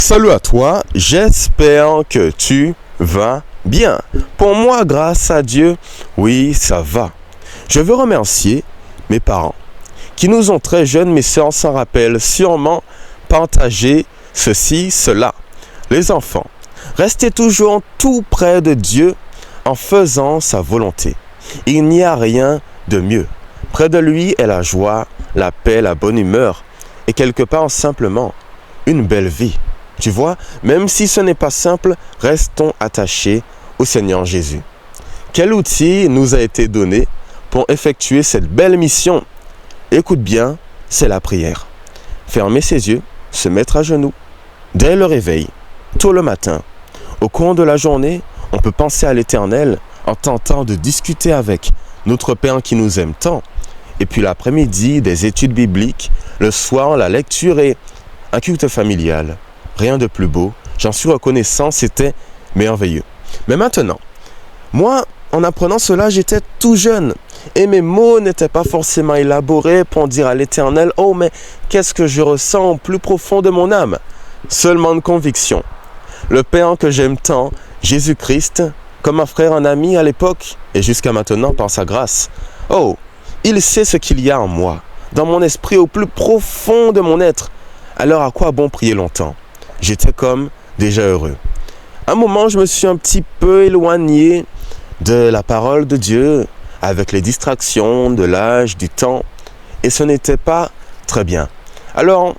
Salut à toi, j'espère que tu vas bien. Pour moi, grâce à Dieu, oui, ça va. Je veux remercier mes parents qui nous ont très jeunes, mes sœurs s'en rappellent sûrement, partagé ceci, cela. Les enfants, restez toujours tout près de Dieu en faisant sa volonté. Il n'y a rien de mieux. Près de lui est la joie, la paix, la bonne humeur et quelque part simplement une belle vie. Tu vois, même si ce n'est pas simple, restons attachés au Seigneur Jésus. Quel outil nous a été donné pour effectuer cette belle mission? Écoute bien, c'est la prière. Fermer ses yeux, se mettre à genoux, dès le réveil, tôt le matin. Au cours de la journée, on peut penser à l'Éternel en tentant de discuter avec notre Père qui nous aime tant. Et puis l'après-midi, des études bibliques, le soir, la lecture et un culte familial. Rien de plus beau, j'en suis reconnaissant, c'était merveilleux. Mais maintenant, moi, en apprenant cela, j'étais tout jeune et mes mots n'étaient pas forcément élaborés pour dire à l'Éternel « Oh, mais qu'est-ce que je ressens au plus profond de mon âme ?» Seulement une conviction. Le Père que j'aime tant, Jésus-Christ, comme un frère, un ami à l'époque et jusqu'à maintenant par sa grâce. Oh, il sait ce qu'il y a en moi, dans mon esprit au plus profond de mon être. Alors à quoi bon prier longtemps? J'étais comme déjà heureux. À un moment, je me suis un petit peu éloigné de la parole de Dieu avec les distractions de l'âge, du temps, et ce n'était pas très bien. Alors,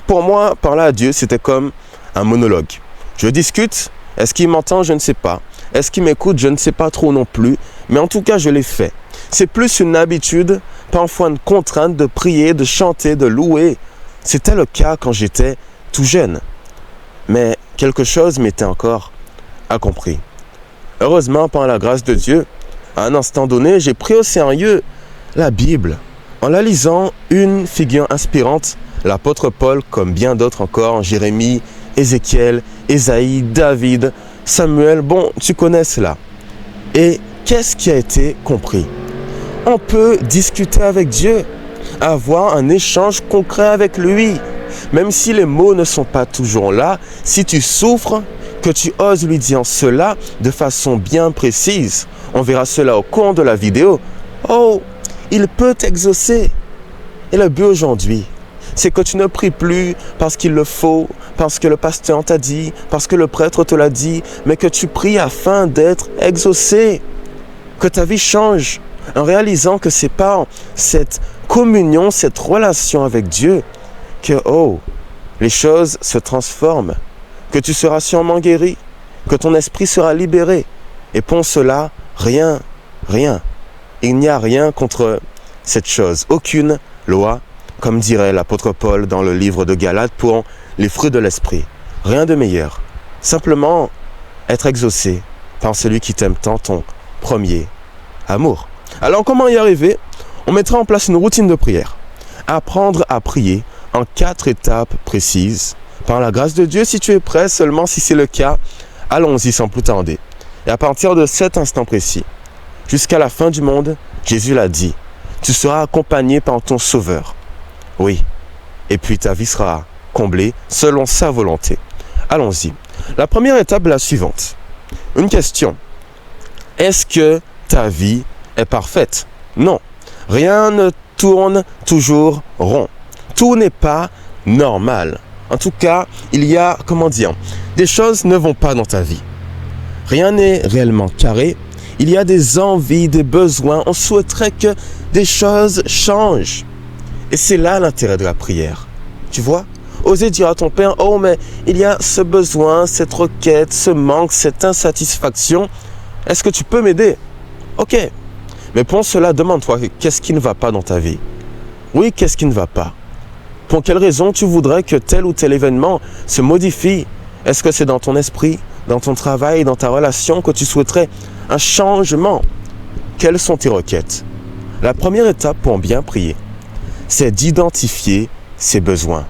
pour moi, parler à Dieu, c'était comme un monologue. Je discute, est-ce qu'il m'entend? Je ne sais pas. Est-ce qu'il m'écoute? Je ne sais pas trop non plus, mais en tout cas, je l'ai fait. C'est plus une habitude, parfois une contrainte de prier, de chanter, de louer. C'était le cas quand j'étais tout jeune. Mais quelque chose m'était encore incompris. Heureusement, par la grâce de Dieu, à un instant donné, j'ai pris au sérieux la Bible. En la lisant, une figure inspirante, l'apôtre Paul, comme bien d'autres encore, Jérémie, Ézéchiel, Ésaïe, David, Samuel, bon, tu connais cela. Et qu'est-ce qui a été compris? On peut discuter avec Dieu, avoir un échange concret avec lui. Même si les mots ne sont pas toujours là, si tu souffres, que tu oses lui dire cela de façon bien précise, on verra cela au cours de la vidéo, oh, il peut t'exaucer. Et le but aujourd'hui, c'est que tu ne pries plus parce qu'il le faut, parce que le pasteur t'a dit, parce que le prêtre te l'a dit, mais que tu pries afin d'être exaucé, que ta vie change, en réalisant que c'est par cette communion, cette relation avec Dieu, que, oh, les choses se transforment, que tu seras sûrement guéri, que ton esprit sera libéré. Et pour cela, rien. Il n'y a rien contre cette chose, aucune loi, comme dirait l'apôtre Paul dans le livre de Galates pour les fruits de l'esprit. Rien de meilleur. Simplement être exaucé par celui qui t'aime tant, ton premier amour. Alors comment y arriver? On mettra en place une routine de prière. Apprendre à prier en 4 étapes précises. Par la grâce de Dieu, si tu es prêt, seulement si c'est le cas, allons-y sans plus tarder. Et à partir de cet instant précis, jusqu'à la fin du monde, Jésus l'a dit, tu seras accompagné par ton Sauveur. Oui, et puis ta vie sera comblée selon sa volonté. Allons-y. La première étape est la suivante. Une question. Est-ce que ta vie est parfaite? Non. Rien ne tourne toujours rond. Tout n'est pas normal. En tout cas, il y a, des choses ne vont pas dans ta vie. Rien n'est réellement carré. Il y a des envies, des besoins. On souhaiterait que des choses changent. Et c'est là l'intérêt de la prière. Tu vois? Oser dire à ton Père, oh mais il y a ce besoin, cette requête, ce manque, cette insatisfaction. Est-ce que tu peux m'aider? Ok. Mais pour cela, demande-toi, qu'est-ce qui ne va pas dans ta vie? Oui, qu'est-ce qui ne va pas? Pour quelle raison tu voudrais que tel ou tel événement se modifie? Est-ce que c'est dans ton esprit, dans ton travail, dans ta relation que tu souhaiterais un changement? Quelles sont tes requêtes? La première étape pour bien prier, c'est d'identifier ses besoins.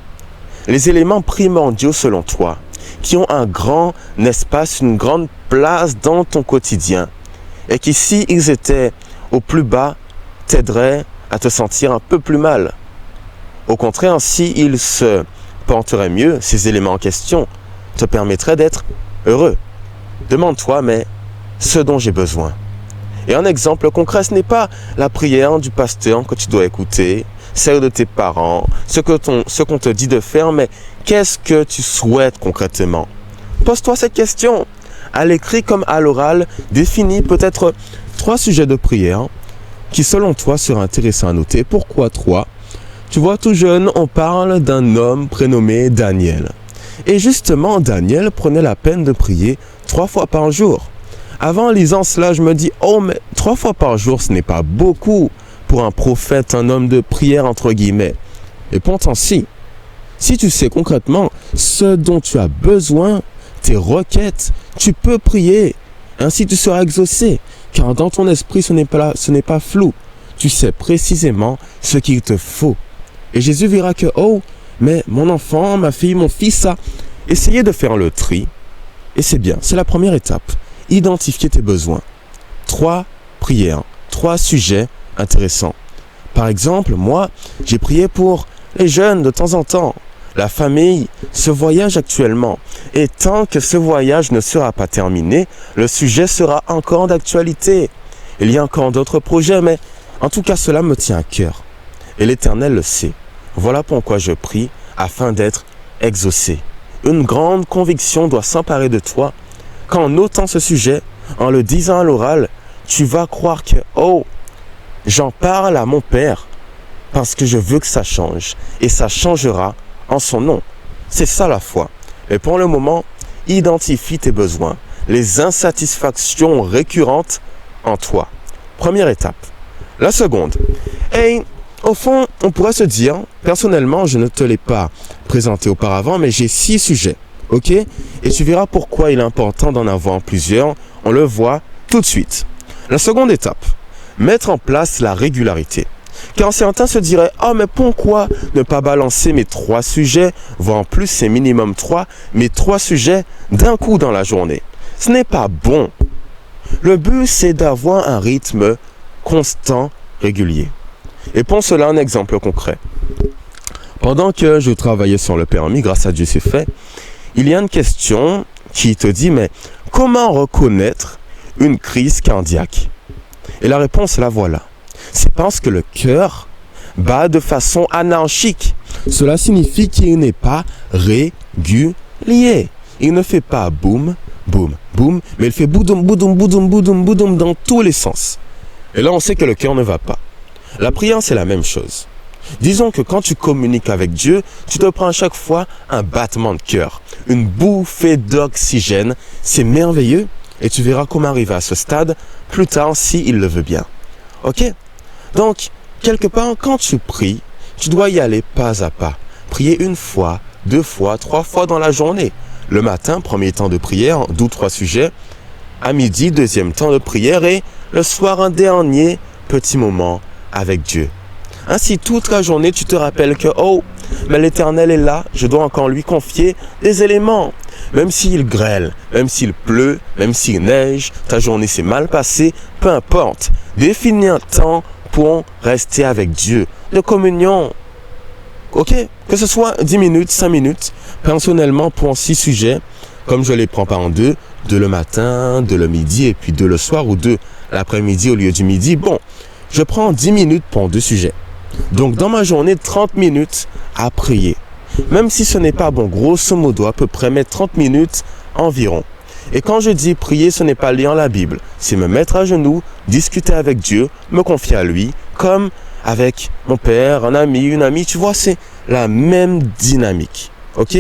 Les éléments primordiaux selon toi, qui ont un grand espace, une grande place dans ton quotidien, et qui, si ils étaient au plus bas, t'aideraient à te sentir un peu plus mal. Au contraire, s'ils se porteraient mieux, ces éléments en question, te permettrait d'être heureux. Demande-toi, mais ce dont j'ai besoin. Et un exemple concret, ce n'est pas la prière du pasteur que tu dois écouter, celle de tes parents, ce qu'on te dit de faire, mais qu'est-ce que tu souhaites concrètement? Pose-toi cette question. À l'écrit comme à l'oral, définis peut-être 3 sujets de prière qui, selon toi, seraient intéressants à noter. Pourquoi 3? Tu vois, tout jeune, on parle d'un homme prénommé Daniel. Et justement, Daniel prenait la peine de prier 3 fois par jour. Avant, en lisant cela, je me dis, oh, mais 3 fois par jour, ce n'est pas beaucoup pour un prophète, un homme de prière, entre guillemets. Et pourtant, si tu sais concrètement ce dont tu as besoin, tes requêtes, tu peux prier. Ainsi, tu seras exaucé. Car dans ton esprit, ce n'est pas flou. Tu sais précisément ce qu'il te faut. Et Jésus verra que, oh, mais mon enfant, ma fille, mon fils, ça. Essayez de faire le tri. Et c'est bien, c'est la première étape. Identifier tes besoins. 3 prières, 3 sujets intéressants. Par exemple, moi, j'ai prié pour les jeunes de temps en temps, la famille, ce voyage actuellement. Et tant que ce voyage ne sera pas terminé, le sujet sera encore d'actualité. Il y a encore d'autres projets, mais en tout cas, cela me tient à cœur. Et l'Éternel le sait. Voilà pourquoi je prie, afin d'être exaucé. Une grande conviction doit s'emparer de toi, qu'en notant ce sujet, en le disant à l'oral, tu vas croire que, oh, j'en parle à mon Père, parce que je veux que ça change. Et ça changera en son nom. C'est ça la foi. Et pour le moment, identifie tes besoins, les insatisfactions récurrentes en toi. Première étape. La seconde. Et au fond, on pourrait se dire, personnellement, je ne te l'ai pas présenté auparavant, mais j'ai 6 sujets. Ok? Et tu verras pourquoi il est important d'en avoir plusieurs. On le voit tout de suite. La seconde étape. Mettre en place la régularité. Car certains se diraient, oh mais pourquoi ne pas balancer mes 3 sujets, voire en plus c'est minimum 3, mes 3 sujets d'un coup dans la journée. Ce n'est pas bon. Le but c'est d'avoir un rythme constant, régulier. Et pour cela un exemple concret. Pendant que je travaillais sur le permis, grâce à Dieu c'est fait, il y a une question qui te dit, mais comment reconnaître une crise cardiaque? Et la réponse la voilà. C'est parce que le cœur bat de façon anarchique. Cela signifie qu'il n'est pas régulier. Il ne fait pas boum, boum, boum, mais il fait boudoum, boudoum, boudoum, boudoum, boudoum dans tous les sens. Et là, on sait que le cœur ne va pas. La prière, c'est la même chose. Disons que quand tu communiques avec Dieu, tu te prends à chaque fois un battement de cœur, une bouffée d'oxygène. C'est merveilleux et tu verras comment arriver à ce stade plus tard s'il le veut bien. Ok? Donc, quelque part, quand tu pries, tu dois y aller pas à pas. Prier 1 fois, 2 fois, 3 fois dans la journée. Le matin, premier temps de prière, d'où 3 sujets. À midi, deuxième temps de prière. Et le soir, un dernier petit moment avec Dieu. Ainsi, toute la journée, tu te rappelles que, oh, mais l'Éternel est là, je dois encore lui confier des éléments. Même s'il grêle, même s'il pleut, même s'il neige, ta journée s'est mal passée, peu importe. Définis un temps pour rester avec Dieu, de communion. Ok? Que ce soit 10 minutes, 5 minutes, personnellement pour 6 sujets, comme je les prends par en 2 le matin, 2 le midi et puis 2 le soir ou 2 l'après-midi au lieu du midi. Bon, je prends 10 minutes pour 2 sujets. Donc dans ma journée, 30 minutes à prier. Même si ce n'est pas bon, grosso modo, à peu près, mais 30 minutes environ. Et quand je dis prier, ce n'est pas lire la Bible. C'est me mettre à genoux, discuter avec Dieu, me confier à lui, comme avec mon père, un ami, une amie. Tu vois, c'est la même dynamique. Ok?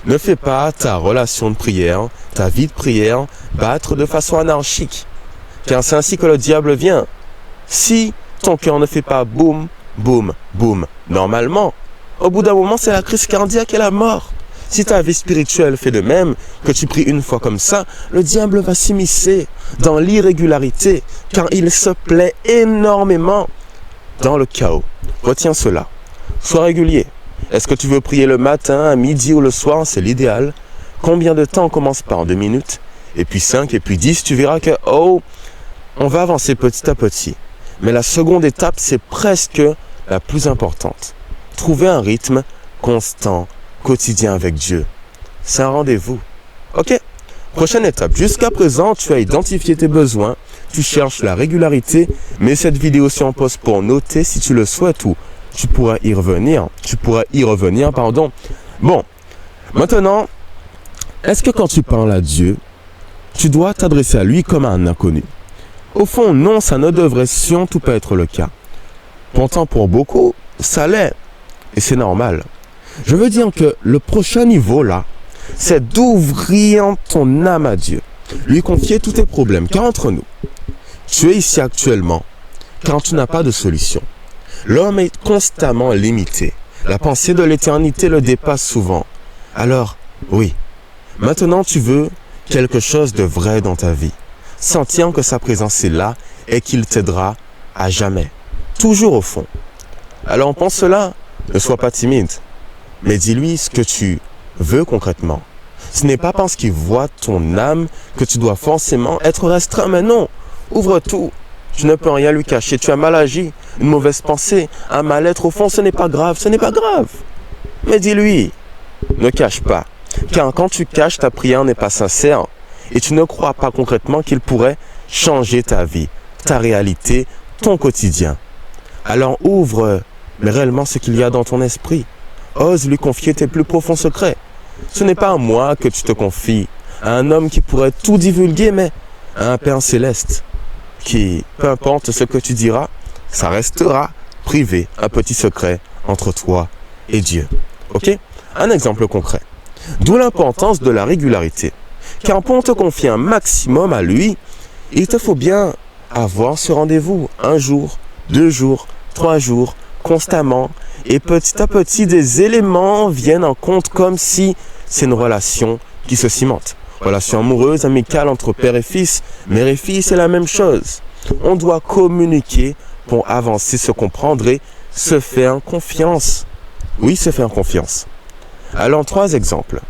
Ne fais pas ta relation de prière, ta vie de prière, battre de façon anarchique. Car c'est ainsi que le diable vient. Si ton cœur ne fait pas boum, boum, boum, normalement, au bout d'un moment, c'est la crise cardiaque et la mort. Si ta vie spirituelle fait de même, que tu pries 1 fois comme ça, le diable va s'immiscer dans l'irrégularité, car il se plaît énormément dans le chaos. Retiens cela. Sois régulier. Est-ce que tu veux prier le matin, à midi ou le soir? C'est l'idéal. Combien de temps? On commence par 2 minutes, et puis 5, et puis 10. Tu verras que, oh, on va avancer petit à petit. Mais la seconde étape, c'est presque la plus importante. Trouver un rythme constant, quotidien avec Dieu. C'est un rendez-vous. Ok? Prochaine étape. Jusqu'à présent, tu as identifié tes besoins, tu cherches la régularité, mais cette vidéo est en pause pour noter si tu le souhaites ou tu pourras y revenir. Bon, maintenant, est-ce que quand tu parles à Dieu, tu dois t'adresser à lui comme à un inconnu? Au fond, non, ça ne devrait surtout pas être le cas. Pourtant, pour beaucoup, ça l'est. Et c'est normal. Je veux dire que le prochain niveau, là, c'est d'ouvrir ton âme à Dieu. Lui confier tous tes problèmes. Car entre nous, tu es ici actuellement, car tu n'as pas de solution. L'homme est constamment limité. La pensée de l'éternité le dépasse souvent. Alors, oui, maintenant tu veux quelque chose de vrai dans ta vie. Sentir que sa présence est là et qu'il t'aidera à jamais. Toujours au fond. Alors pense cela, ne sois pas timide, mais dis-lui ce que tu veux concrètement. Ce n'est pas parce qu'il voit ton âme que tu dois forcément être restreint, mais non, ouvre tout. Tu ne peux rien lui cacher, tu as mal agi, une mauvaise pensée, un mal-être, au fond ce n'est pas grave, Mais dis-lui, ne cache pas, car quand tu caches, ta prière n'est pas sincère et tu ne crois pas concrètement qu'il pourrait changer ta vie, ta réalité, ton quotidien. Alors ouvre mais réellement ce qu'il y a dans ton esprit. Ose lui confier tes plus profonds secrets. Ce n'est pas à moi que tu te confies, à un homme qui pourrait tout divulguer, mais à un Père céleste qui, peu importe ce que tu diras, ça restera privé, un petit secret entre toi et Dieu. Ok? Un exemple concret. D'où l'importance de la régularité. Car pour te confier un maximum à lui, il te faut bien avoir ce rendez-vous 1 jour, 2 jours, 3 jours, constamment. Et petit à petit, des éléments viennent en compte comme si c'est une relation qui se cimente. Relation amoureuse, amicale entre père et fils, mère et fille, c'est la même chose. On doit communiquer pour avancer, se comprendre et se faire confiance. Oui, se faire confiance. Alors, 3 exemples.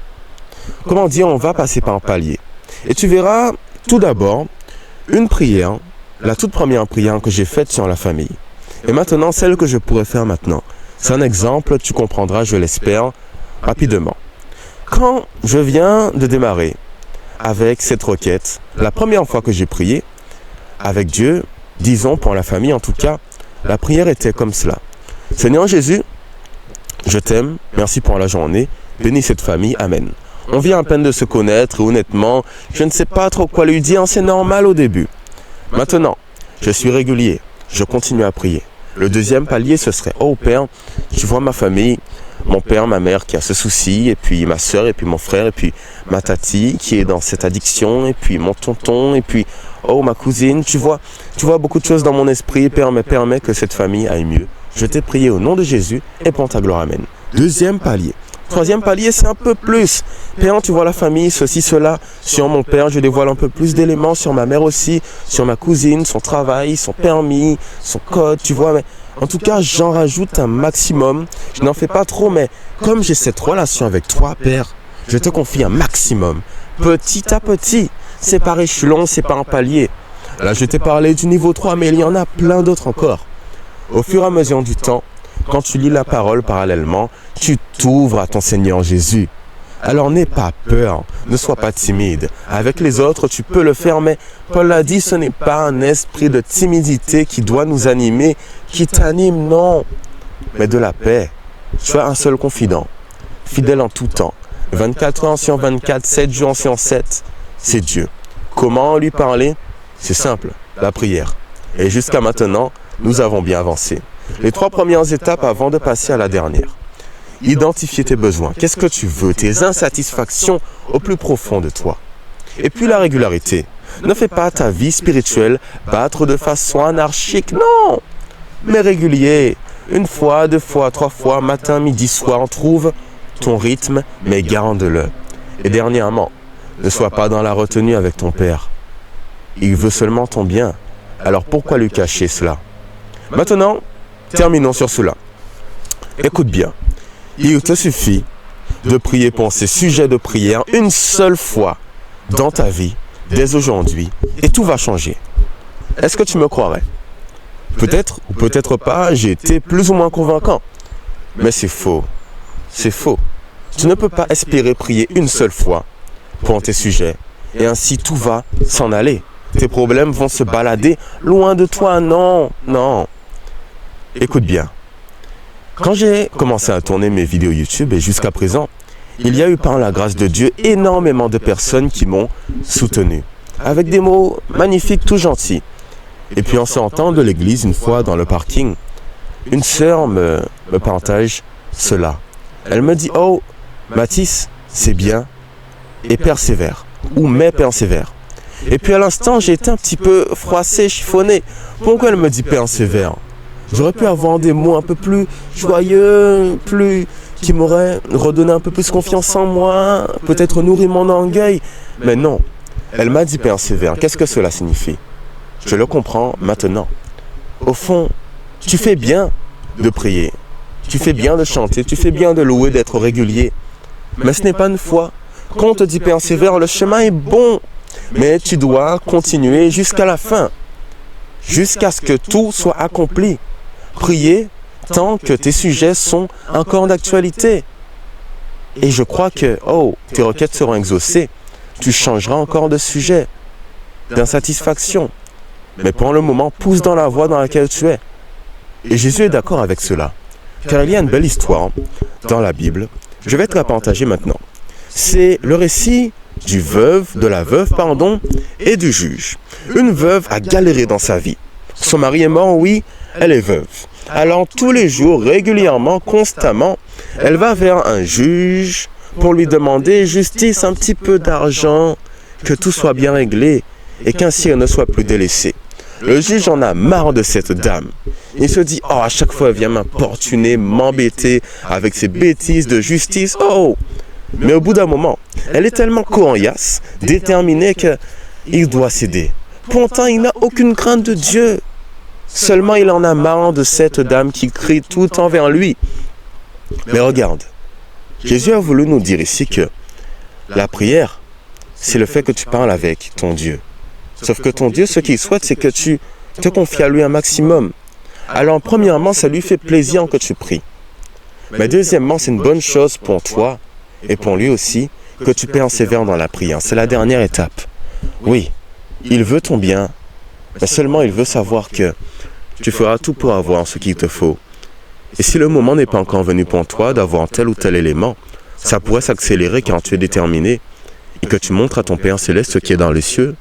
Comment dire, on va passer par un palier. Et tu verras, tout d'abord, une prière, la toute première prière que j'ai faite sur la famille. Et maintenant, celle que je pourrais faire maintenant. C'est un exemple, tu comprendras, je l'espère, rapidement. Quand je viens de démarrer avec cette requête, la première fois que j'ai prié avec Dieu, disons pour la famille en tout cas, la prière était comme cela. Seigneur Jésus, je t'aime, merci pour la journée, bénis cette famille, amen. On vient à peine de se connaître et honnêtement, je ne sais pas trop quoi lui dire, c'est normal au début. Maintenant, je suis régulier, je continue à prier. Le deuxième palier, ce serait, oh Père, tu vois ma famille, mon père, ma mère qui a ce souci, et puis ma soeur, et puis mon frère, et puis ma tati qui est dans cette addiction, et puis mon tonton, et puis, oh ma cousine, tu vois beaucoup de choses dans mon esprit, Père, mais permets que cette famille aille mieux. Je t'ai prié au nom de Jésus, et pour ta gloire, amen. Deuxième palier. Troisième palier, c'est un peu plus. Père, tu vois la famille, ceci, cela. Sur mon père, je dévoile un peu plus d'éléments. Sur ma mère aussi. Sur ma cousine, son travail, son permis, son code, tu vois. Mais en tout cas, j'en rajoute un maximum. Je n'en fais pas trop, mais comme j'ai cette relation avec toi, Père, je te confie un maximum. Petit à petit. C'est par échelon, c'est par un palier. Là, je t'ai parlé du niveau 3, mais il y en a plein d'autres encore. Au fur et à mesure du temps, quand tu lis la parole parallèlement, tu t'ouvres à ton Seigneur Jésus. Alors n'aie pas peur, ne sois pas timide. Avec les autres, tu peux le faire, mais Paul l'a dit, ce n'est pas un esprit de timidité qui doit nous animer, qui t'anime, non. Mais de la paix. Tu as un seul confident, fidèle en tout temps. 24 heures sur 24, 7 jours sur 7, c'est Dieu. Comment lui parler? C'est simple, la prière. Et jusqu'à maintenant, nous avons bien avancé. Les 3 premières étapes avant de passer à la dernière. Identifier tes besoins. Qu'est-ce que tu veux? Tes insatisfactions au plus profond de toi. Et puis la régularité. Ne fais pas ta vie spirituelle battre de façon anarchique, non! Mais régulier. 1 fois, 2 fois, 3 fois, matin, midi, soir. Trouve ton rythme, mais garde-le. Et dernièrement, ne sois pas dans la retenue avec ton Père. Il veut seulement ton bien. Alors pourquoi lui cacher cela? Maintenant, terminons sur cela. Écoute bien. Il te suffit de prier pour ces sujets de prière une seule fois dans ta vie, dès aujourd'hui, et tout va changer. Est-ce que tu me croirais? Peut-être ou peut-être pas, j'ai été plus ou moins convaincant. Mais c'est faux. C'est faux. Tu ne peux pas espérer prier une seule fois pour tes sujets. Et ainsi tout va s'en aller. Tes problèmes vont se balader loin de toi. Non, non. Écoute bien. Quand j'ai commencé à tourner mes vidéos YouTube et jusqu'à présent, il y a eu par la grâce de Dieu énormément de personnes qui m'ont soutenu. Avec des mots magnifiques, tout gentils. Et puis en sortant de l'église une fois dans le parking, une sœur me partage cela. Elle me dit, oh, Mathis, c'est bien, et persévère, ou mais persévère. Et puis à l'instant, j'ai été un petit peu froissé, chiffonné. Pourquoi elle me dit persévère? J'aurais pu avoir des mots un peu plus joyeux, qui m'auraient redonné un peu plus confiance en moi, peut-être nourri mon orgueil. Mais non, elle m'a dit persévère. Qu'est-ce que cela signifie? Je le comprends maintenant. Au fond, tu fais bien de prier, tu fais bien de chanter, tu fais bien de louer, d'être régulier. Mais ce n'est pas une foi. Quand on te dit persévère, le chemin est bon, mais tu dois continuer jusqu'à la fin, jusqu'à ce que tout soit accompli. Prier tant que tes sujets sont encore d'actualité. Et je crois que, tes requêtes seront exaucées. Tu changeras encore de sujet, d'insatisfaction. Mais pour le moment, pousse dans la voie dans laquelle tu es. Et Jésus est d'accord avec cela. Car il y a une belle histoire dans la Bible. Je vais te la partager maintenant. C'est le récit de la veuve, et du juge. Une veuve a galéré dans sa vie. Son mari est mort, oui, elle est veuve. Alors tous les jours, régulièrement, constamment, elle va vers un juge pour lui demander justice, un petit peu d'argent, que tout soit bien réglé et qu'ainsi elle ne soit plus délaissée. Le juge en a marre de cette dame. Il se dit, à chaque fois elle vient m'importuner, m'embêter avec ses bêtises de justice. Mais au bout d'un moment, elle est tellement coriace, déterminée qu'il doit céder. Pourtant, il n'a aucune crainte de Dieu. Seulement, il en a marre de cette dame qui crie tout le temps vers lui. Mais regarde, Jésus a voulu nous dire ici que la prière, c'est le fait que tu parles avec ton Dieu. Sauf que ton Dieu, ce qu'il souhaite, c'est que tu te confies à lui un maximum. Alors, premièrement, ça lui fait plaisir que tu pries. Mais deuxièmement, c'est une bonne chose pour toi et pour lui aussi que tu persévères dans la prière. C'est la dernière étape. Oui, il veut ton bien, mais seulement il veut savoir que tu feras tout pour avoir ce qu'il te faut. Et si le moment n'est pas encore venu pour toi d'avoir tel ou tel élément, ça pourrait s'accélérer quand tu es déterminé et que tu montres à ton Père Céleste qui est dans les cieux,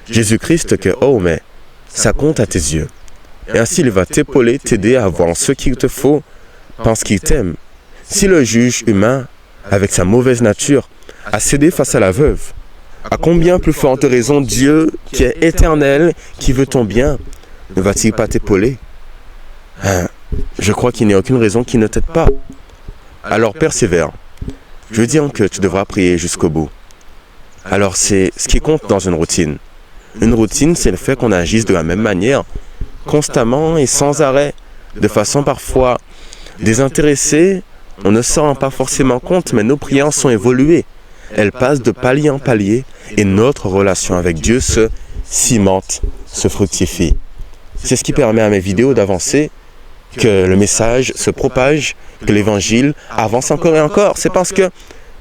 Jésus-Christ, que mais ça compte à tes yeux. Et ainsi il va t'épauler, t'aider à avoir ce qu'il te faut parce qu'il t'aime. Si le juge humain, avec sa mauvaise nature, a cédé face à la veuve, à combien plus forte raison Dieu, qui est éternel, qui veut ton bien, ne va-t-il pas t'épauler? Je crois qu'il n'y a aucune raison qui ne t'aide pas. Alors persévère. Je veux dire que tu devras prier jusqu'au bout. Alors c'est ce qui compte dans une routine. Une routine, c'est le fait qu'on agisse de la même manière, constamment et sans arrêt, de façon parfois désintéressée. On ne s'en rend pas forcément compte, mais nos prières sont évoluées. Elles passent de palier en palier et notre relation avec Dieu se cimente, se fructifie. C'est ce qui permet à mes vidéos d'avancer, que le message se propage, que l'évangile avance encore et encore. C'est parce que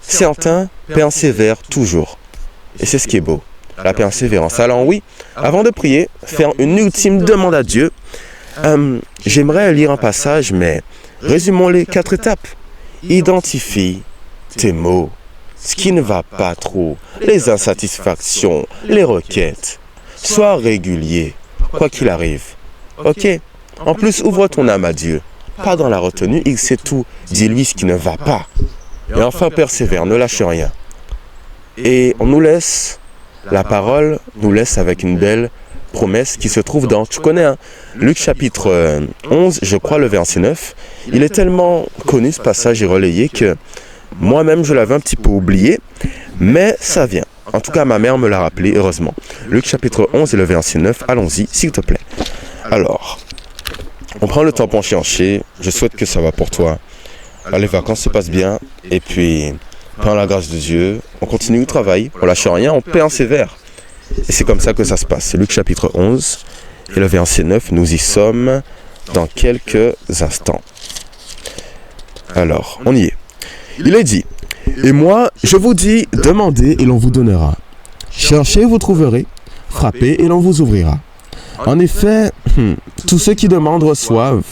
certains persévèrent toujours. Et c'est ce qui est beau, la persévérance. Alors oui, avant de prier, faire une ultime demande à Dieu, j'aimerais lire un passage, mais résumons les 4 étapes. Identifie tes mots, ce qui ne va pas trop, les insatisfactions, les requêtes. Sois régulier, quoi qu'il arrive. Ok? En plus, ouvre ton âme à Dieu. Pas dans la retenue, il sait tout. Dis-lui ce qui ne va pas. Et enfin, persévère, ne lâche rien. Et on nous laisse, la parole nous laisse avec une belle promesse qui se trouve dans, tu connais, Luc chapitre 11, je crois le verset 9. Il est tellement connu ce passage et relayé que moi-même je l'avais un petit peu oublié, mais ça vient. En tout cas, ma mère me l'a rappelé, heureusement. Luc chapitre 11 et le verset 9, allons-y, s'il te plaît. Alors, on prend le temps pour chercher, je souhaite que ça va pour toi. Les vacances se passent bien, et puis, par la grâce de Dieu, on continue le travail, on lâche rien, on persévère. Et c'est comme ça que ça se passe. C'est Luc chapitre 11 et le verset 9, nous y sommes dans quelques instants. Alors, on y est. Il est dit, Et moi, je vous dis, demandez et l'on vous donnera. Cherchez, vous trouverez. Frappez et l'on vous ouvrira. En effet, tous ceux qui demandent reçoivent.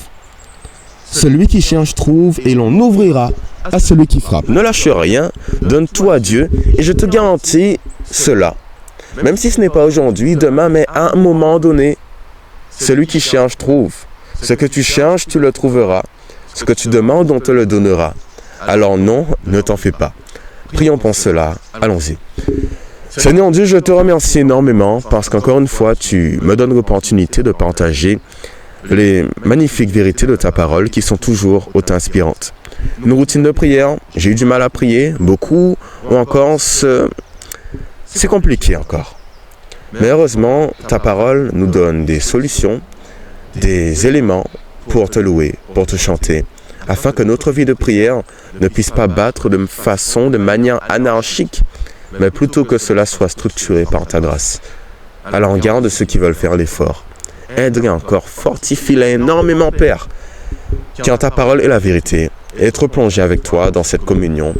Celui qui cherche trouve et l'on ouvrira à celui qui frappe. Ne lâche rien, donne tout à Dieu et je te garantis cela. Même si ce n'est pas aujourd'hui, demain, mais à un moment donné, celui qui cherche trouve. Ce que tu cherches, tu le trouveras. Ce que tu demandes, on te le donnera. Alors non, ne t'en fais pas. Prions pour cela. Allons-y. Seigneur Dieu, je te remercie énormément parce qu'encore une fois, tu me donnes l'opportunité de partager les magnifiques vérités de ta parole qui sont toujours autant inspirantes. Une routine de prière, j'ai eu du mal à prier, beaucoup, ou encore c'est compliqué encore. Mais heureusement, ta parole nous donne des solutions, des éléments pour te louer, pour te chanter, afin que notre vie de prière ne puisse pas battre de manière anarchique, mais plutôt que cela soit structuré par ta grâce. Alors garde ceux qui veulent faire l'effort. Aide-les encore, fortifie-les énormément, Père, car ta parole est la vérité. Et être plongé avec toi dans cette communion,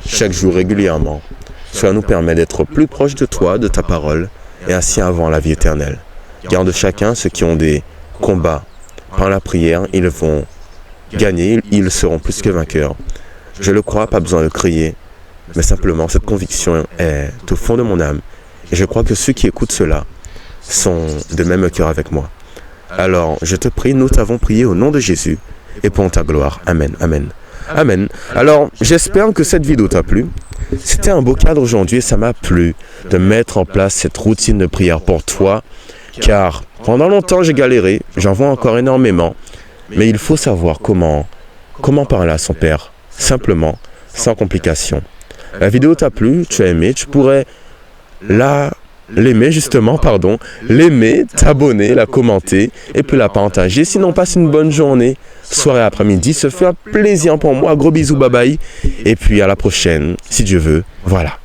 chaque jour régulièrement, cela nous permet d'être plus proches de toi, de ta parole, et ainsi avoir la vie éternelle. Garde chacun ceux qui ont des combats. Par la prière, ils vont gagner, ils seront plus que vainqueurs. Je le crois, pas besoin de crier, mais simplement cette conviction est au fond de mon âme. Et je crois que ceux qui écoutent cela sont de même cœur avec moi. Alors, je te prie, nous t'avons prié au nom de Jésus et pour ta gloire. Amen, amen. Amen. Alors, j'espère que cette vidéo t'a plu. C'était un beau cadre aujourd'hui et ça m'a plu de mettre en place cette routine de prière pour toi, car pendant longtemps j'ai galéré, j'en vois encore énormément, mais il faut savoir comment parler à son Père, simplement, sans complication. La vidéo t'a plu, tu as aimé, tu pourrais l'aimer, t'abonner, la commenter et puis la partager. Sinon, passe une bonne journée, soirée, après-midi. Ce fait un plaisir pour moi. Gros bisous, bye bye. Et puis à la prochaine, si Dieu veut. Voilà.